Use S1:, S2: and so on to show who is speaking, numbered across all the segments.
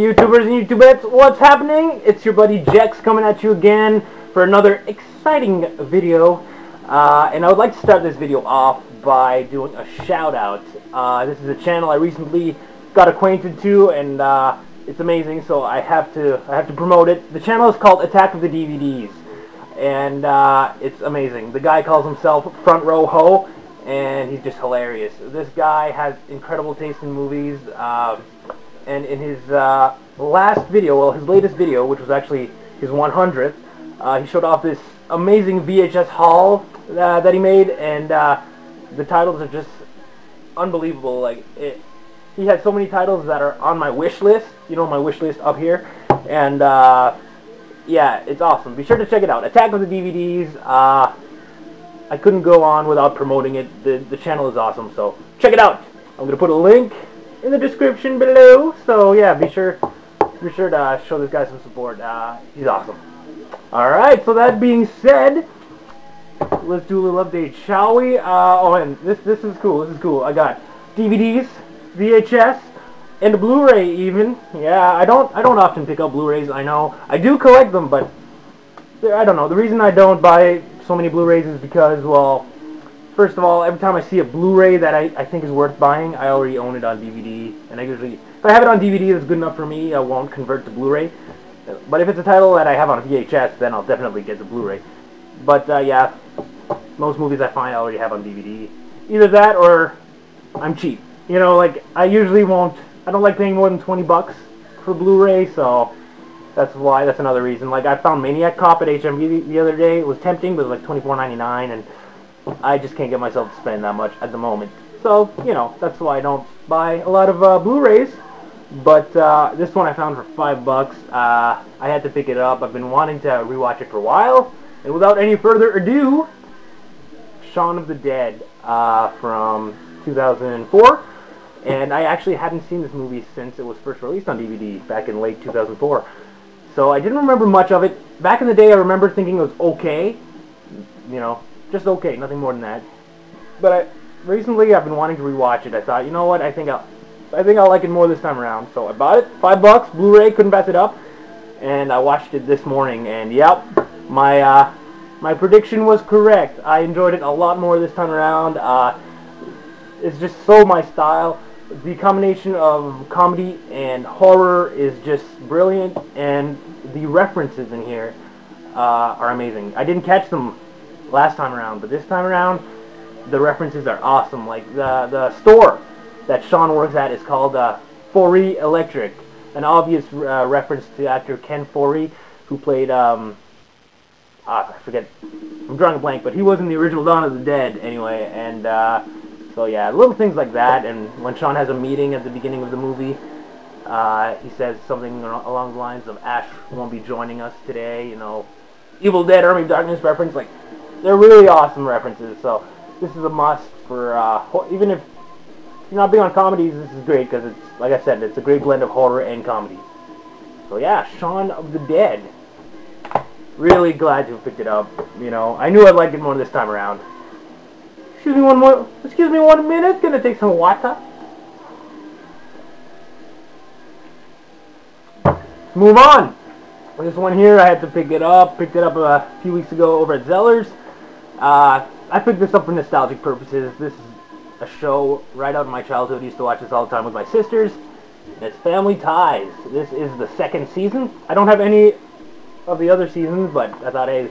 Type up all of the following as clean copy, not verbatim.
S1: YouTubers and YouTubettes, what's happening? It's your buddy Jex coming at you again for another exciting video. And I would like to start this video off by doing a shout out. This is a channel I recently got acquainted to, and it's amazing, so I have to promote it. The channel is called Attack of the DVDs, and it's amazing. The guy calls himself Front Row Ho, and he's just hilarious. This guy has incredible taste in movies, and in his last video, well, his latest video, which was actually his 100th, he showed off this amazing VHS haul that he made, and the titles are just unbelievable. Like, he had so many titles that are on my wish list, you know, my wish list up here, and yeah, it's awesome. Be sure to check it out. Attack of the DVDs. I couldn't go on without promoting it. The channel is awesome, so check it out. I'm gonna put a link in the description below. So yeah, be sure to show this guy some support. He's awesome. All right. So that being said, let's do a little update, shall we? Oh, and this is cool. This is cool. I got DVDs, VHS, and a Blu-ray even. Yeah, I don't often pick up Blu-rays. I know I do collect them, but I don't know. The reason I don't buy so many Blu-rays is because, well, first of all, every time I see a Blu-ray that I think is worth buying, I already own it on DVD, and I usually, if I have it on DVD that's good enough for me, I won't convert to Blu-ray. But if it's a title that I have on VHS, then I'll definitely get the Blu-ray. But yeah, most movies I find I already have on DVD. Either that or I'm cheap. You know, like, I usually won't, I don't like paying more than 20 bucks for Blu-ray, so that's another reason. Like, I found Maniac Cop at HMV the other day. It was tempting, but it was like $24.99, and I just can't get myself to spend that much at the moment. So, you know, that's why I don't buy a lot of Blu-rays. But this one I found for $5. I had to pick it up. I've been wanting to rewatch it for a while. And without any further ado, Shaun of the Dead from 2004. And I actually hadn't seen this movie since it was first released on DVD back in late 2004. So I didn't remember much of it. Back in the day, I remember thinking it was okay. You know, just okay, nothing more than that. But recently, I've been wanting to rewatch it. I thought, you know what, I think I'll like it more this time around. So I bought it, $5, Blu-ray, couldn't pass it up. And I watched it this morning, and yep, my prediction was correct. I enjoyed it a lot more this time around. It's just so my style. The combination of comedy and horror is just brilliant, and the references in here are amazing. I didn't catch them last time around, but this time around, the references are awesome. Like, the store that Shaun works at is called Forey Electric, an obvious reference to actor Ken Forey, who played, I forget, I'm drawing a blank, but he was in the original Dawn of the Dead anyway, and so yeah, little things like that. And when Shaun has a meeting at the beginning of the movie, he says something along the lines of Ash won't be joining us today, you know, Evil Dead, Army of Darkness reference. Like, they're really awesome references, so this is a must for, even if you're not big on comedies, this is great, because it's, like I said, it's a great blend of horror and comedy. So yeah, Shaun of the Dead. Really glad to have picked it up, you know. I knew I'd like it more this time around. Excuse me 1 minute, gonna take some water. Move on. This one here, I had to picked it up a few weeks ago over at Zeller's. I picked this up for nostalgic purposes. This is a show right out of my childhood. I used to watch this all the time with my sisters. It's Family Ties. This is the second season. I don't have any of the other seasons, but I thought, hey,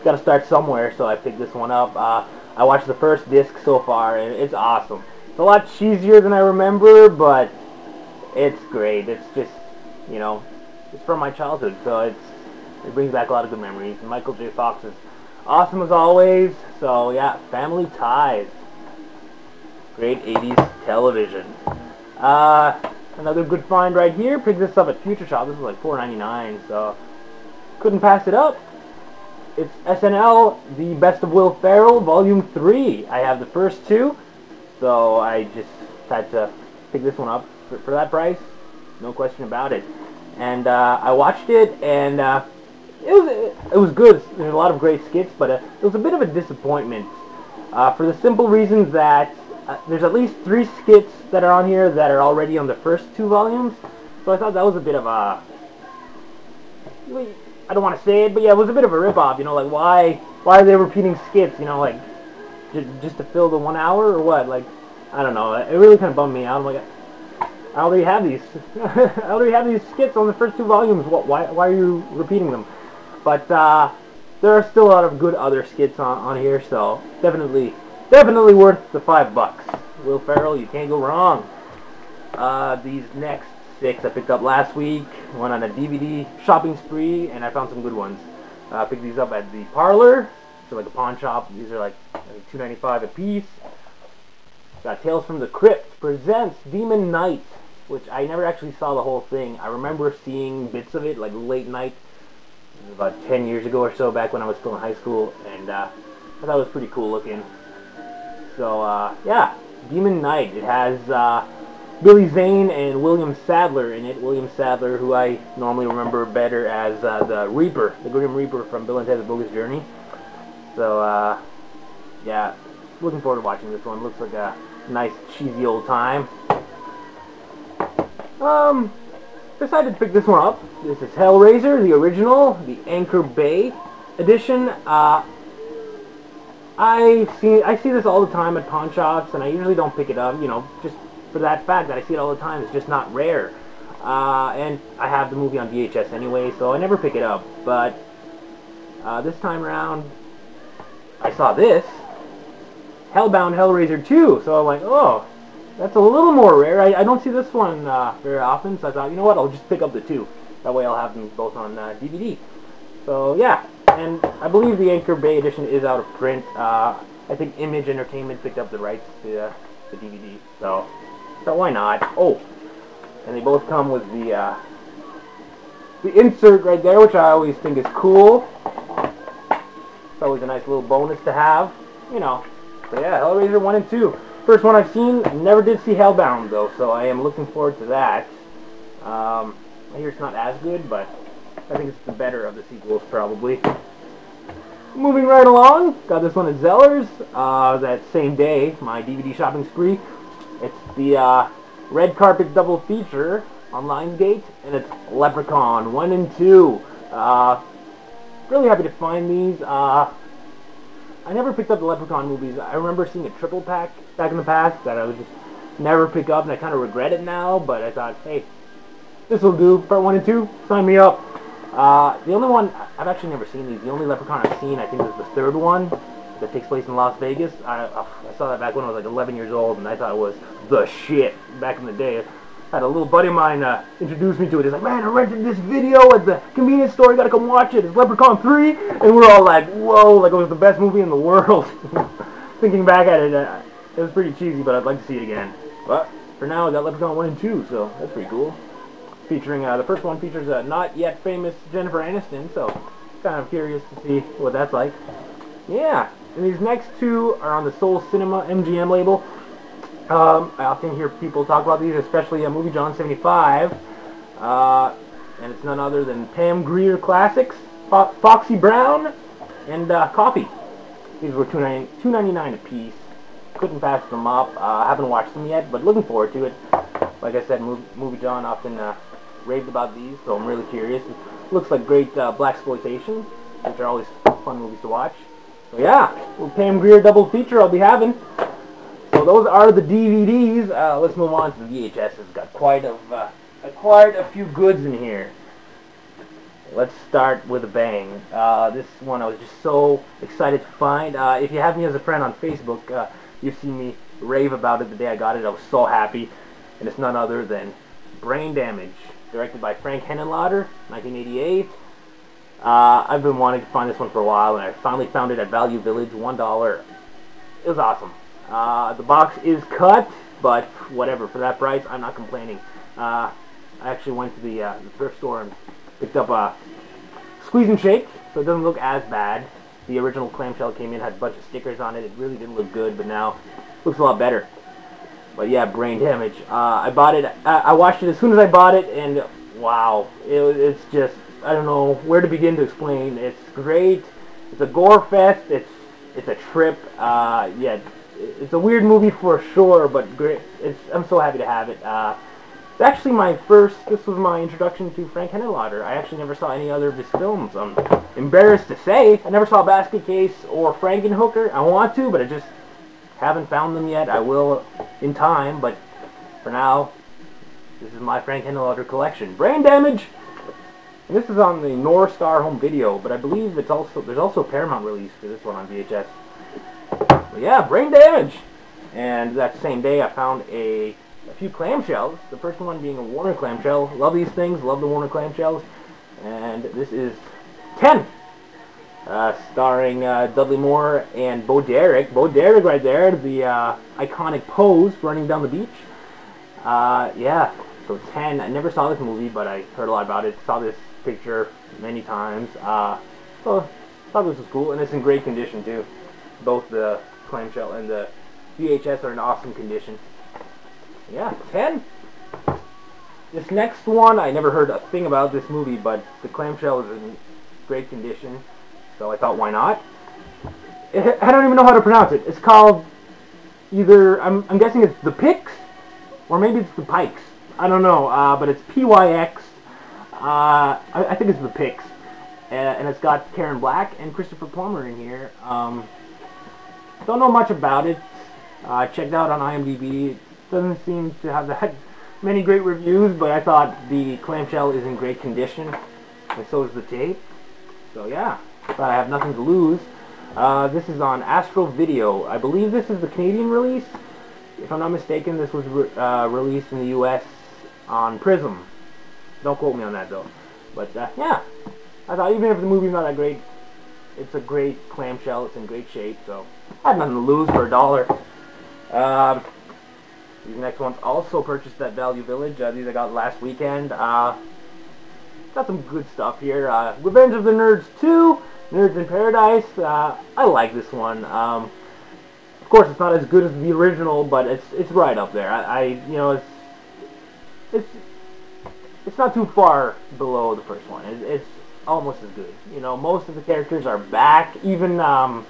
S1: gotta start somewhere, so I picked this one up. I watched the first disc so far, and it's awesome. It's a lot cheesier than I remember, but it's great. It's just, you know, it's from my childhood, so it brings back a lot of good memories. And Michael J. Fox is awesome as always. So yeah, Family Ties. Great 80s television. Another good find right here. Picked this up at Future Shop. This was like $4.99, so couldn't pass it up. It's SNL, The Best of Will Ferrell, Volume 3. I have the first two, so I just had to pick this one up for that price. No question about it. And I watched it, and it was good. There's a lot of great skits, but it was a bit of a disappointment for the simple reason that there's at least 3 skits that are on here that are already on the first 2 volumes. So I thought that was a bit of a, I don't want to say it, but yeah, it was a bit of a ripoff. You know, like why are they repeating skits? You know, like just to fill the 1 hour or what? Like, I don't know. It really kind of bummed me out. I'm like, I already have these. I already have these skits on the first 2 volumes. Why are you repeating them? But there are still a lot of good other skits on here, so definitely worth the $5. Will Ferrell, you can't go wrong. These next 6 I picked up last week. Went on a DVD shopping spree, and I found some good ones. I picked these up at the Parlor, so like a pawn shop. These are like $2.95 a piece. Got Tales from the Crypt presents Demon Knight, which I never actually saw the whole thing. I remember seeing bits of it, like late night, about 10 years ago or so, back when I was still in high school, and I thought it was pretty cool looking. So, yeah, Demon Knight. It has Billy Zane and William Sadler in it. William Sadler, who I normally remember better as the Reaper, the Grim Reaper from Bill and Ted's Bogus Journey. So, yeah, looking forward to watching this one. Looks like a nice, cheesy old time. Decided to pick this one up. This is Hellraiser, the original, the Anchor Bay edition. I see this all the time at pawn shops, and I usually don't pick it up, you know, just for that fact that I see it all the time. It's just not rare. And I have the movie on VHS anyway, so I never pick it up. But this time around, I saw this, Hellbound Hellraiser 2, so I'm like, oh, that's a little more rare. I don't see this one very often, so I thought, you know what, I'll just pick up the 2. That way I'll have them both on DVD. So, yeah, and I believe the Anchor Bay edition is out of print. I think Image Entertainment picked up the rights to the DVD, so why not? Oh, and they both come with the insert right there, which I always think is cool. It's always a nice little bonus to have, you know. So yeah, Hellraiser 1 and 2. First one I've seen. Never did see Hellbound though, so I am looking forward to that. I hear it's not as good, but I think it's the better of the sequels probably. Moving right along, got this one at Zeller's that same day, my DVD shopping spree. It's the red carpet double feature on Lionsgate, and it's Leprechaun 1 and 2. Really happy to find these. I never picked up the Leprechaun movies. I remember seeing a triple pack back in the past that I would just never pick up, and I kind of regret it now, but I thought, hey, this will do. Part 1 and 2, sign me up. The only one, I've actually never seen these. The only Leprechaun I've seen, I think, is the third one that takes place in Las Vegas. I saw that back when I was like 11 years old, and I thought it was the shit back in the day. I had a little buddy of mine introduce me to it. He's like, man, I rented this video at the convenience store. You gotta come watch it. It's Leprechaun 3. And we're all like, whoa, like it was the best movie in the world. Thinking back at it, it was pretty cheesy, but I'd like to see it again. But for now, I got Leprechaun 1 and 2, so that's pretty cool. Featuring, the first one features a not yet famous Jennifer Aniston, so kind of curious to see what that's like. Yeah, and these next 2 are on the Soul Cinema MGM label. I often hear people talk about these, especially Movie John 75, and it's none other than Pam Grier Classics, Foxy Brown, and Coffee. These were $2.99 a piece. Couldn't pass them up. Haven't watched them yet, but looking forward to it. Like I said, Movie John often raved about these, so I'm really curious. It looks like great blaxploitation, which are always fun movies to watch. So yeah, little Pam Grier double feature I'll be having. So those are the DVDs. Let's move on to the VHS. It's got quite a few goods in here. Let's start with a bang. This one I was just so excited to find. If you have me as a friend on Facebook, you've seen me rave about it the day I got it. I was so happy. And it's none other than Brain Damage, directed by Frank Henenlotter, 1988. I've been wanting to find this one for a while, and I finally found it at Value Village, $1. It was awesome. The box is cut, but whatever, for that price, I'm not complaining. I actually went to the thrift store and picked up a Squeeze and Shake, so it doesn't look as bad. The original clamshell came in, had a bunch of stickers on it. It really didn't look good, but now it looks a lot better. But yeah, Brain Damage. I bought it. I watched it as soon as I bought it, and wow, it's just, I don't know where to begin to explain. It's great. It's a gore fest. It's a trip. Yeah, it's a weird movie for sure, but great. I'm so happy to have it. Actually, this was my introduction to Frank Henenlotter. I actually never saw any other of his films. I'm embarrassed to say. I never saw Basket Case or Frankenhooker. I want to, but I just haven't found them yet. I will in time, but for now, this is my Frank Henenlotter collection. Brain Damage! And this is on the North Star home video, but I believe there's also a Paramount release for this one on VHS. But yeah, Brain Damage! And that same day I found a few clamshells. The first one being a Warner clamshell. Love these things, love the Warner clamshells. And this is 10. Starring Dudley Moore and Bo Derek. Bo Derek right there, the iconic pose running down the beach. Yeah, so 10. I never saw this movie, but I heard a lot about it. Saw this picture many times. So thought this was cool, and it's in great condition too. Both the clamshell and the VHS are in awesome condition. Yeah, 10. This next one, I never heard a thing about this movie, but the clamshell is in great condition, so I thought, why not? I don't even know how to pronounce it. It's called either, I'm guessing it's the Pix, or maybe it's the Pikes. I don't know, but it's P-Y-X. I think it's the Pix. And it's got Karen Black and Christopher Plummer in here. Don't know much about it. Checked out on IMDb. It doesn't seem to have that many great reviews, but I thought the clamshell is in great condition, and so is the tape. So yeah, but I have nothing to lose. This is on Astro Video. I believe this is the Canadian release. If I'm not mistaken, this was released in the U.S. on Prism. Don't quote me on that though. But yeah, I thought even if the movie's not that great, it's a great clamshell. It's in great shape, so I had nothing to lose for $1. These next ones also purchased at Value Village. These I got last weekend. Got some good stuff here. Revenge of the Nerds 2, Nerds in Paradise. I like this one. Of course, it's not as good as the original, but it's right up there. You know, it's not too far below the first one. It's almost as good. You know, most of the characters are back. Even what's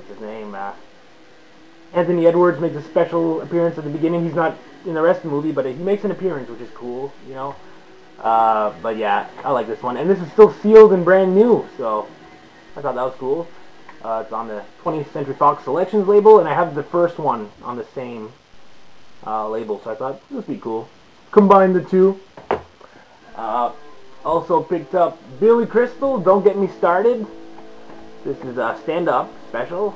S1: his name? Anthony Edwards makes a special appearance at the beginning. He's not in the rest of the movie, but he makes an appearance, which is cool, you know. But yeah, I like this one. And this is still sealed and brand new, so I thought that was cool. It's on the 20th Century Fox Selections label, and I have the first one on the same label, so I thought this would be cool. Combine the two. Also picked up Billy Crystal, Don't Get Me Started. This is a stand-up special.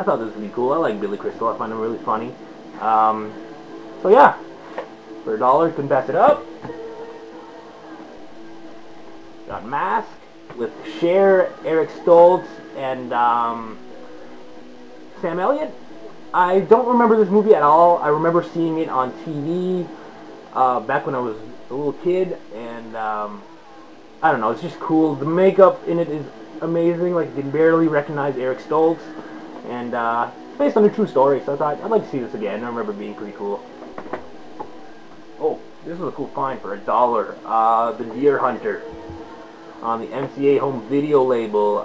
S1: I thought this would be cool. I like Billy Crystal. I find him really funny. So yeah, for $1, couldn't pass it up. Got Mask with Cher, Eric Stoltz, and Sam Elliott. I don't remember this movie at all. I remember seeing it on TV back when I was a little kid, and I don't know, it's just cool. The makeup in it is amazing. Like, you can barely recognize Eric Stoltz, and it's based on a true story, so I thought I'd like to see this again. I remember it being pretty cool. Oh, this was a cool find for $1. The Deer Hunter on the MCA home video label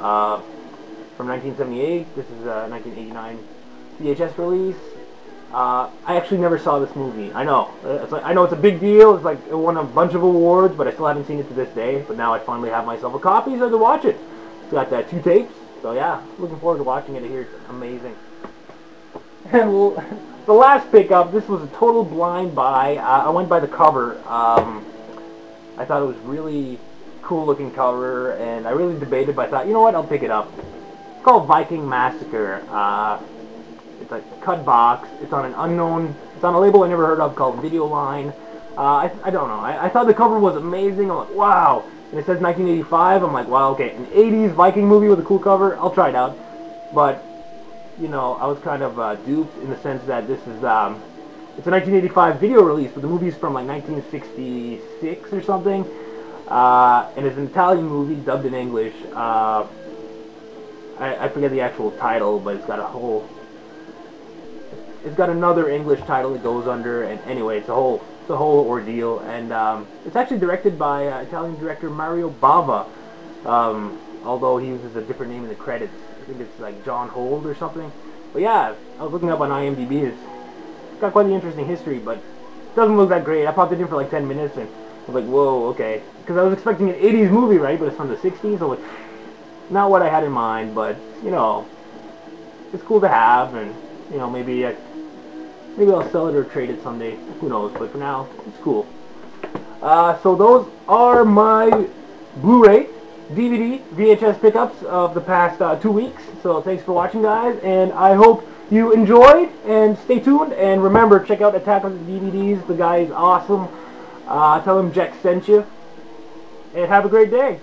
S1: from 1978. This is a 1989 VHS release. I actually never saw this movie. I know. I know it's a big deal. It's like it won a bunch of awards, but I still haven't seen it to this day. But now I finally have myself a copy, so I can watch it. It's got 2 tapes. So yeah, looking forward to watching it. I hear it's amazing. And the last pickup, this was a total blind buy. I went by the cover. I thought it was really cool looking cover, and I really debated, but I thought, you know what, I'll pick it up. It's called Viking Massacre. It's a cut box. It's on an unknown, it's on a label I never heard of called Videoline. I don't know. I thought the cover was amazing. I'm like, wow. And it says 1985. I'm like, wow, okay, an 80s Viking movie with a cool cover. I'll try it out. But, you know, I was kind of duped in the sense that this is, it's a 1985 video release, but the movie's from like 1966 or something. And it's an Italian movie dubbed in English. I forget the actual title, but it's got a whole... It's got another English title it goes under, and anyway, it's a whole ordeal. And it's actually directed by Italian director Mario Bava, although he uses a different name in the credits. I think it's like John Hold or something. But yeah, I was looking up on IMDb. It's got quite the interesting history, but doesn't look that great. I popped it in for like 10 minutes and I was like, whoa, okay. Because I was expecting an 80s movie, right? But it's from the 60s, so like, not what I had in mind, but, you know, it's cool to have, and, you know, maybe I'll sell it or trade it someday. Who knows, but for now, it's cool. So those are my Blu-ray, DVD, VHS pickups of the past 2 weeks. So thanks for watching, guys, and I hope you enjoyed, and stay tuned, and remember, check out Attack on the DVDs. The guy is awesome. Tell him Jack sent you, and have a great day.